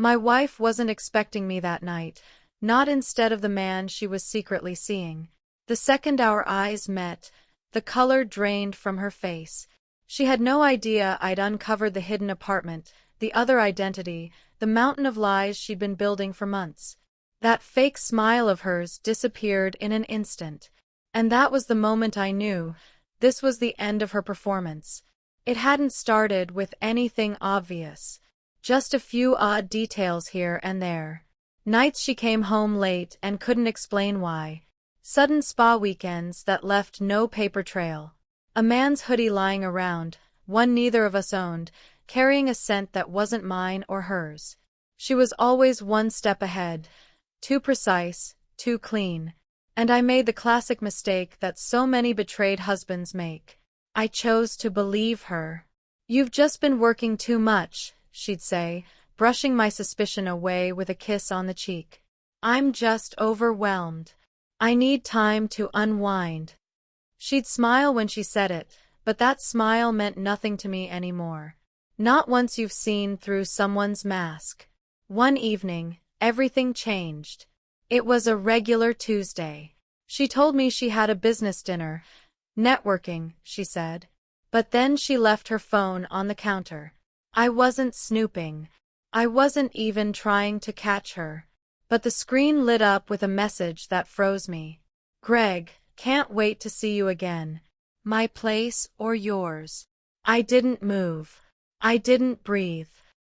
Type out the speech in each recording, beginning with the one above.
My wife wasn't expecting me that night, not instead of the man she was secretly seeing. The second our eyes met, the color drained from her face. She had no idea I'd uncovered the hidden apartment, the other identity, the mountain of lies she'd been building for months. That fake smile of hers disappeared in an instant. And that was the moment I knew this was the end of her performance. It hadn't started with anything obvious, just a few odd details here and there. Nights she came home late and couldn't explain why. Sudden spa weekends that left no paper trail. A man's hoodie lying around, one neither of us owned, carrying a scent that wasn't mine or hers. She was always one step ahead, too precise, too clean. And I made the classic mistake that so many betrayed husbands make. I chose to believe her. "You've just been working too much," she'd say, brushing my suspicion away with a kiss on the cheek. "I'm just overwhelmed. I need time to unwind." She'd smile when she said it, but that smile meant nothing to me anymore. Not once you've seen through someone's mask. One evening, everything changed. It was a regular Tuesday. She told me she had a business dinner. Networking, she said. But then she left her phone on the counter. I wasn't snooping. I wasn't even trying to catch her. But the screen lit up with a message that froze me. "Greg, can't wait to see you again. My place or yours." I didn't move. I didn't breathe.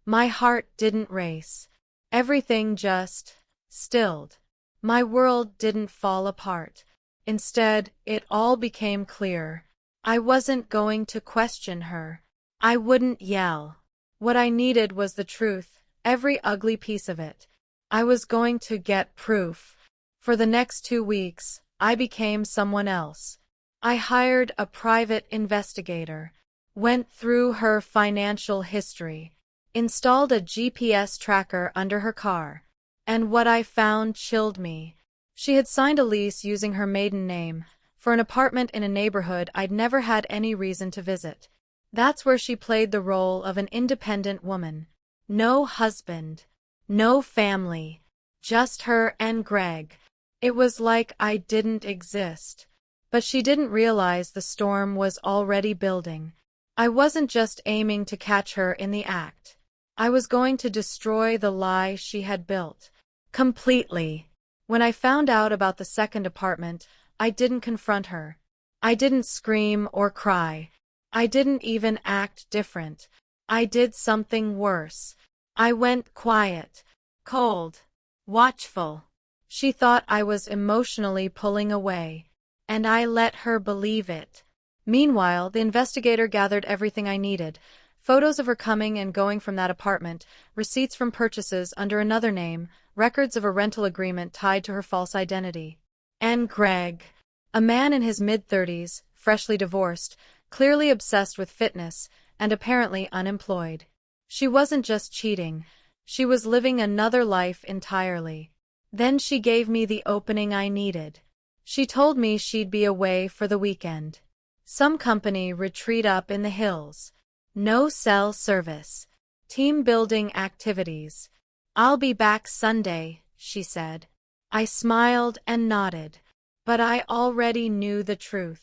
My heart didn't race. Everything just stilled. My world didn't fall apart. Instead, it all became clear. I wasn't going to question her. I wouldn't yell. What I needed was the truth, every ugly piece of it. I was going to get proof. For the next 2 weeks, I became someone else. I hired a private investigator, went through her financial history, installed a GPS tracker under her car. And what I found chilled me. She had signed a lease using her maiden name for an apartment in a neighborhood I'd never had any reason to visit. That's where she played the role of an independent woman. No husband, no family, just her and Greg. It was like I didn't exist. But she didn't realize the storm was already building. I wasn't just aiming to catch her in the act. I was going to destroy the lie she had built. Completely. When I found out about the second apartment, I didn't confront her. I didn't scream or cry. I didn't even act different. I did something worse. I went quiet, cold, watchful. She thought I was emotionally pulling away, and I let her believe it. Meanwhile, the investigator gathered everything I needed. Photos of her coming and going from that apartment, receipts from purchases under another name, records of a rental agreement tied to her false identity. And Greg, a man in his mid-30s, freshly divorced, clearly obsessed with fitness, and apparently unemployed. She wasn't just cheating, she was living another life entirely. Then she gave me the opening I needed. She told me she'd be away for the weekend. Some company retreat up in the hills. No cell service. Team-building activities. "I'll be back Sunday," she said. I smiled and nodded. But I already knew the truth.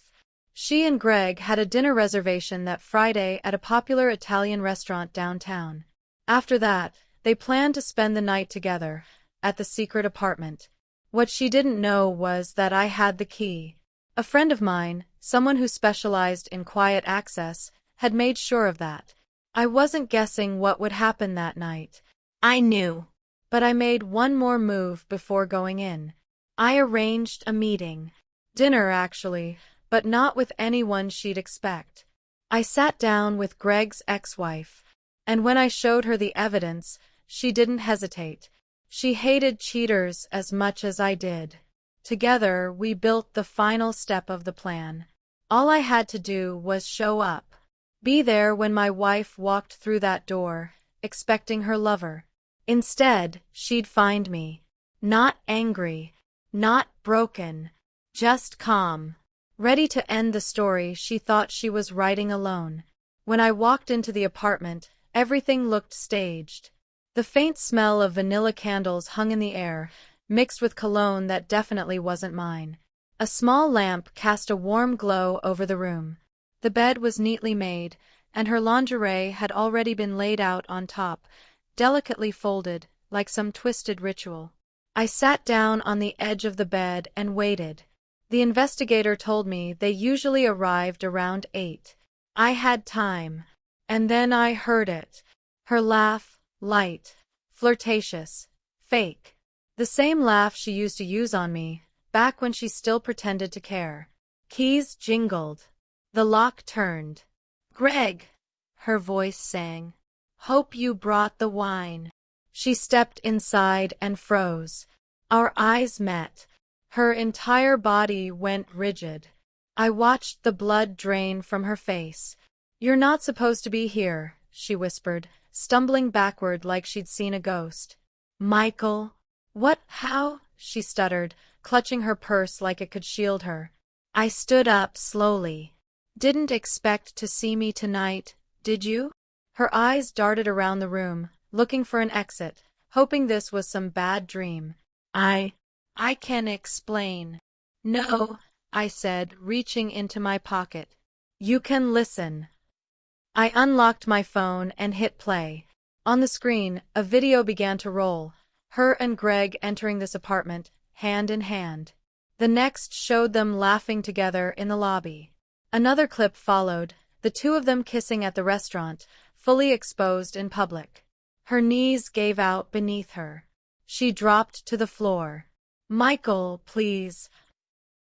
She and Greg had a dinner reservation that Friday at a popular Italian restaurant downtown. After that, they planned to spend the night together, at the secret apartment. What she didn't know was that I had the key. A friend of mine, someone who specialized in quiet access, had made sure of that. I wasn't guessing what would happen that night. I knew. But I made one more move before going in. I arranged a meeting. Dinner, actually, but not with anyone she'd expect. I sat down with Greg's ex-wife, and when I showed her the evidence, she didn't hesitate. She hated cheaters as much as I did. Together, we built the final step of the plan. All I had to do was show up. Be there when my wife walked through that door, expecting her lover. Instead, she'd find me. Not angry, not broken, just calm. Ready to end the story she thought she was writing alone. When I walked into the apartment, everything looked staged. The faint smell of vanilla candles hung in the air, mixed with cologne that definitely wasn't mine. A small lamp cast a warm glow over the room. The bed was neatly made, and her lingerie had already been laid out on top, delicately folded, like some twisted ritual. I sat down on the edge of the bed and waited. The investigator told me they usually arrived around 8. I had time. And then I heard it. Her laugh, light, flirtatious, fake. The same laugh she used to use on me, back when she still pretended to care. Keys jingled. The lock turned. "Greg," her voice sang. "Hope you brought the wine." She stepped inside and froze. Our eyes met. Her entire body went rigid. I watched the blood drain from her face. "You're not supposed to be here," she whispered, stumbling backward like she'd seen a ghost. "Michael?" "What? How?" she stuttered, clutching her purse like it could shield her. I stood up slowly. "Didn't expect to see me tonight, did you?" Her eyes darted around the room, looking for an exit, hoping this was some bad dream. I can explain." "No," I said, reaching into my pocket. "You can listen." I unlocked my phone and hit play. On the screen, a video began to roll, her and Greg entering this apartment, hand in hand. The next showed them laughing together in the lobby. Another clip followed, the two of them kissing at the restaurant, fully exposed in public. Her knees gave out beneath her. She dropped to the floor. "Michael, please."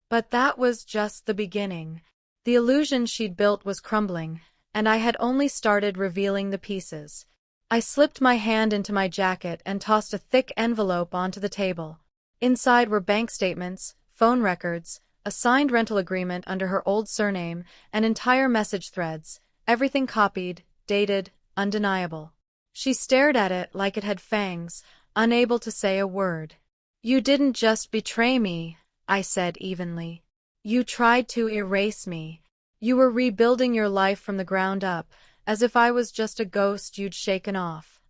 But that was just the beginning. The illusion she'd built was crumbling, and I had only started revealing the pieces. I slipped my hand into my jacket and tossed a thick envelope onto the table. Inside were bank statements, phone records, a signed rental agreement under her old surname, and entire message threads, everything copied, dated, undeniable. She stared at it like it had fangs, unable to say a word. "You didn't just betray me," I said evenly. "You tried to erase me. You were rebuilding your life from the ground up, as if I was just a ghost you'd shaken off."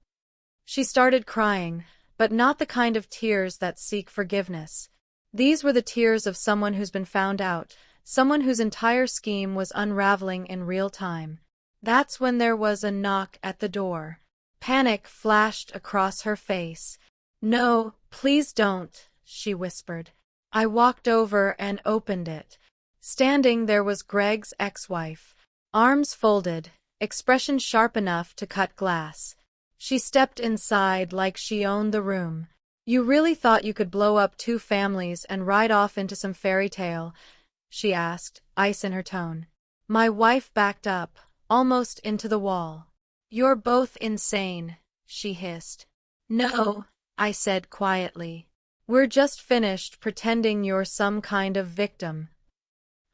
She started crying, but not the kind of tears that seek forgiveness. These were the tears of someone who's been found out, someone whose entire scheme was unraveling in real time. That's when there was a knock at the door. Panic flashed across her face. "No, please don't," she whispered. I walked over and opened it. Standing there was Greg's ex-wife, arms folded, expression sharp enough to cut glass. She stepped inside like she owned the room. "You really thought you could blow up 2 families and ride off into some fairy tale?" she asked, ice in her tone. My wife backed up, almost into the wall. "You're both insane," she hissed. "No," I said quietly. "We're just finished pretending you're some kind of victim."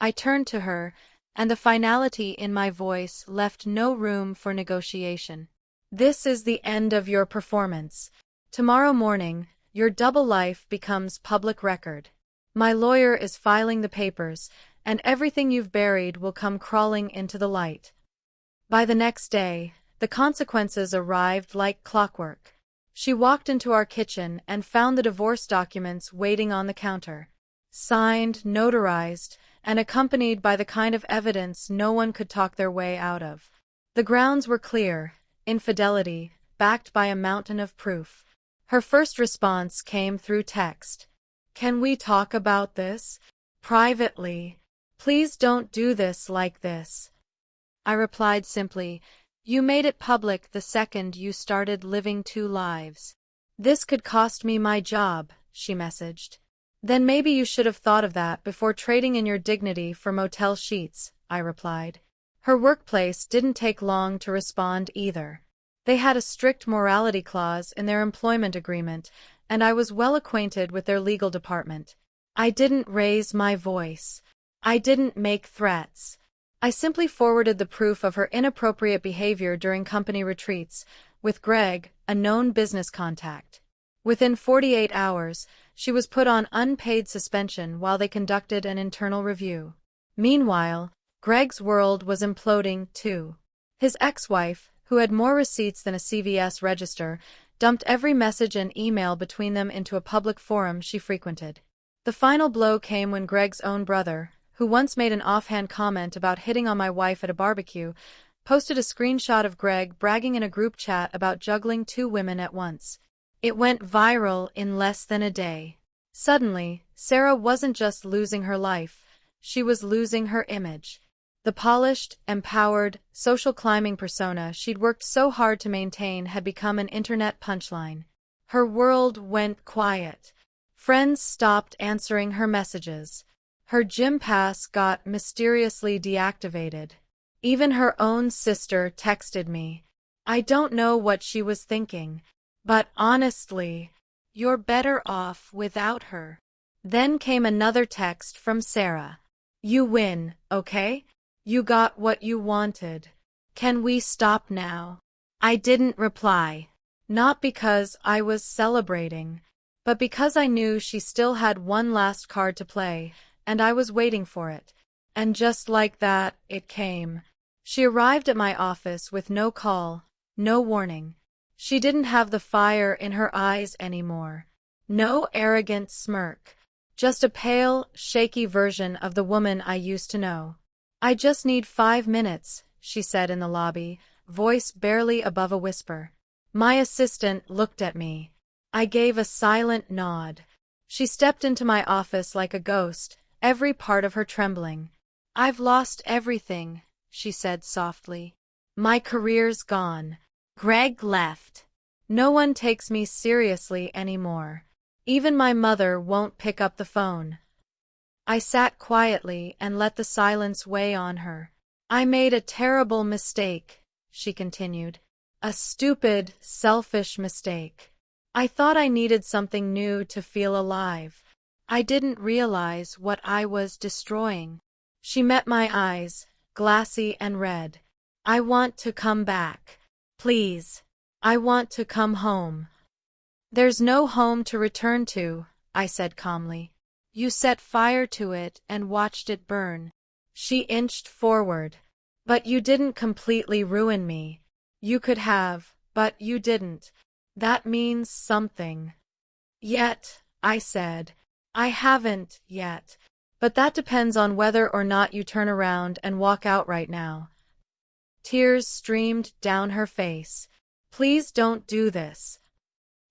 I turned to her, and the finality in my voice left no room for negotiation. "This is the end of your performance. Tomorrow morning, your double life becomes public record. My lawyer is filing the papers, and everything you've buried will come crawling into the light." By the next day, the consequences arrived like clockwork. She walked into our kitchen and found the divorce documents waiting on the counter. Signed, notarized, and accompanied by the kind of evidence no one could talk their way out of. The grounds were clear: infidelity, backed by a mountain of proof. Her first response came through text. "Can we talk about this? Privately. Please don't do this like this." I replied simply, "You made it public the second you started living 2 lives." "This could cost me my job," she messaged. "Then maybe you should have thought of that before trading in your dignity for motel sheets," I replied. Her workplace didn't take long to respond either. They had a strict morality clause in their employment agreement, and I was well acquainted with their legal department. I didn't raise my voice. I didn't make threats. I simply forwarded the proof of her inappropriate behavior during company retreats, with Greg, a known business contact. Within 48 hours, she was put on unpaid suspension while they conducted an internal review. Meanwhile, Greg's world was imploding too. His ex-wife, who had more receipts than a CVS register, dumped every message and email between them into a public forum she frequented. The final blow came when Greg's own brother, who once made an offhand comment about hitting on my wife at a barbecue, posted a screenshot of Greg bragging in a group chat about juggling 2 women at once. It went viral in less than a day. Suddenly, Sarah wasn't just losing her life, she was losing her image. The polished, empowered, social climbing persona she'd worked so hard to maintain had become an internet punchline. Her world went quiet. Friends stopped answering her messages. Her gym pass got mysteriously deactivated. Even her own sister texted me. I don't know what she was thinking, but honestly, you're better off without her. Then came another text from Sarah. You win, okay? You got what you wanted. Can we stop now? I didn't reply. Not because I was celebrating, but because I knew she still had one last card to play, and I was waiting for it. And just like that, it came. She arrived at my office with no call, no warning. She didn't have the fire in her eyes anymore. No arrogant smirk. Just a pale, shaky version of the woman I used to know. I just need 5 minutes, she said in the lobby, voice barely above a whisper. My assistant looked at me. I gave a silent nod. She stepped into my office like a ghost, every part of her trembling. I've lost everything, she said softly. My career's gone. Greg left. No one takes me seriously anymore. Even my mother won't pick up the phone. I sat quietly and let the silence weigh on her. I made a terrible mistake, she continued. A stupid, selfish mistake. I thought I needed something new to feel alive. I didn't realize what I was destroying. She met my eyes, glassy and red. I want to come back. Please. I want to come home. There's no home to return to, I said calmly. You set fire to it and watched it burn. She inched forward. But you didn't completely ruin me. You could have, but you didn't. That means something. Yet, I said. I haven't, yet. But that depends on whether or not you turn around and walk out right now. Tears streamed down her face. Please don't do this.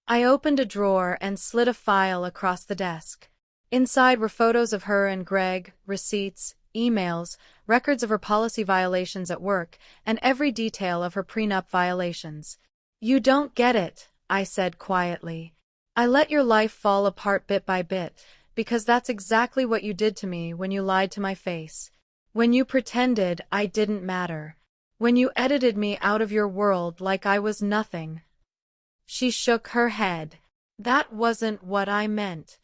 I opened a drawer and slid a file across the desk. Inside were photos of her and Greg, receipts, emails, records of her policy violations at work, and every detail of her prenup violations. You don't get it, I said quietly. I let your life fall apart bit by bit, because that's exactly what you did to me when you lied to my face. When you pretended I didn't matter. When you edited me out of your world like I was nothing. She shook her head. That wasn't what I meant.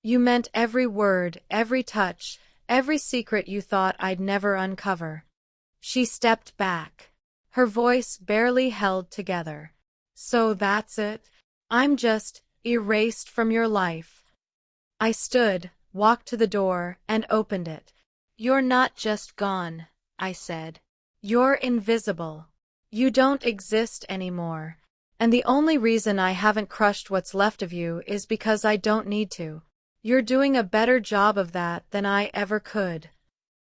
You meant every word, every touch, every secret you thought I'd never uncover. She stepped back. Her voice barely held together. So that's it? I'm just erased from your life. I stood, walked to the door, and opened it. You're not just gone, I said. You're invisible. You don't exist anymore. And the only reason I haven't crushed what's left of you is because I don't need to. You're doing a better job of that than I ever could.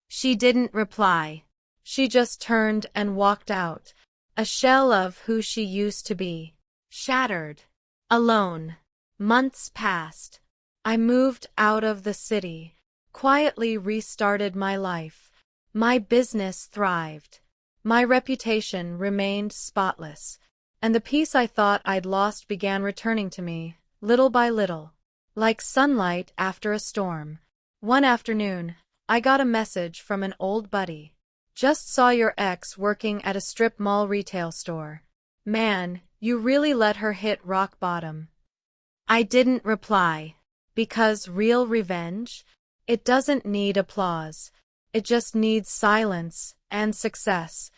She didn't reply. She just turned and walked out, a shell of who she used to be. Shattered. Alone. Months passed. I moved out of the city, quietly restarted my life. My business thrived. My reputation remained spotless. And the peace I thought I'd lost began returning to me, little by little. Like sunlight after a storm. One afternoon, I got a message from an old buddy. Just saw your ex working at a strip mall retail store. Man, you really let her hit rock bottom. I didn't reply. Because real revenge? It doesn't need applause. It just needs silence and success.